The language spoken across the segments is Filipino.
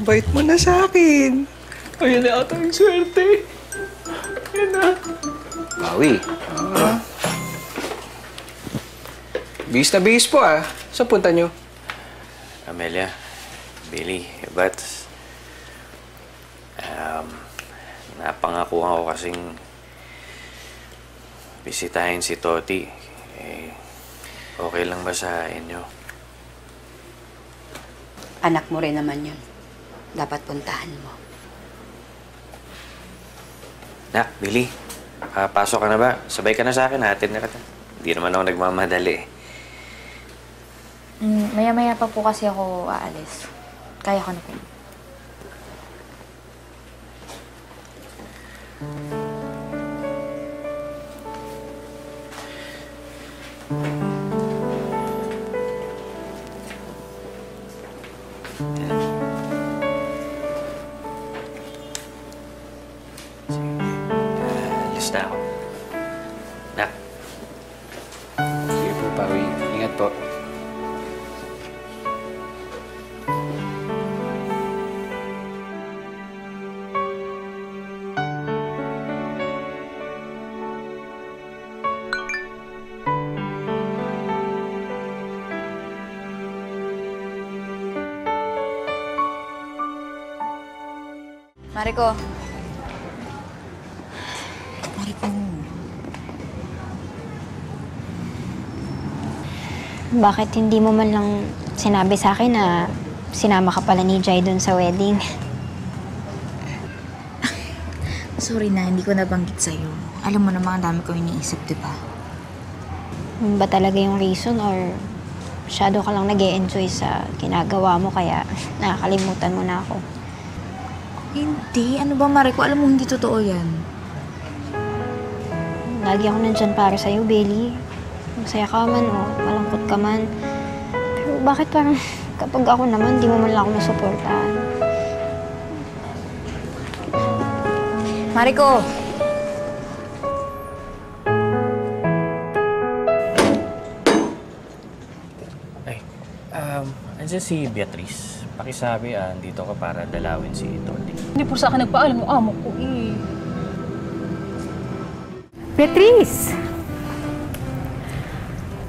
Bait mo na sa akin. Ayun na ata yung swerte. Ayun na. Bawi. Bihis na bihis po ah. Saan punta nyo? Amelia, Billy, but napangakuhan ko kasing bisitahin si Toti. Okay lang ba sa inyo? Anak mo rin naman yun. Dapat puntahan mo. Nak, Billy, pasok ka na ba? Sabay ka na sa akin, hatid na kita. Hindi naman ako nagmamadali eh. Maya-maya pa po kasi ako aalis. Kaya ko na po. Alis na ako. Nak. Sige po, Bawi. Ingat po. Mariko. Bakit hindi mo man lang sinabi sa akin na sinama ka pala ni Jai dun sa wedding? Sorry na, hindi ko nabanggit sa'yo. Alam mo naman, ang dami ko iniisip, di ba? Yun ba talaga yung reason or masyado ka lang nag-e-enjoy sa ginagawa mo kaya nakakalimutan mo na ako? Hindi. Ano ba, Mariko? Alam mo, hindi totoo yan. Lagi ako nandyan para sa'yo, Bailey. Masaya ka man o malungkot ka man. Pero bakit parang kapag ako naman, di mo man lang ako masuportahan? Mariko! Ay, andyan si Beatrice. Pakisabi, dito ka para dalawin si Toti. Hindi po sa akin nagpaalam yung amo ko eh. Beatrice!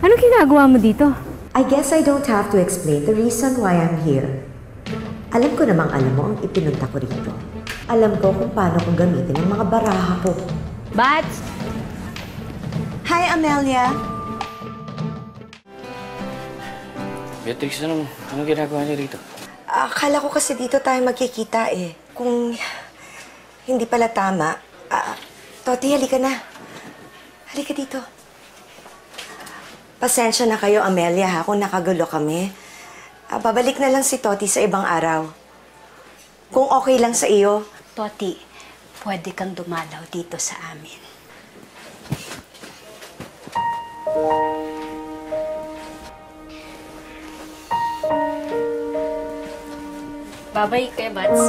Anong ginagawa mo dito? I guess I don't have to explain the reason why I'm here. Alam ko namang alam mo ang ipinunta ko rito. Alam ko kung paano kong gamitin ang mga baraha ko. Bats! Hi, Amelia! Beatrice, anong ginagawa niyo rito? Akala ko kasi dito tayo magkikita eh. Kung hindi pala tama, Toti, halika na. Halika dito. Pasensya na kayo, Amelia, ha, kung nakagulo kami. Babalik na lang si Toti sa ibang araw. Kung okay lang sa iyo. Toti, pwede kang dumalaw dito sa amin. Babay kay Bats.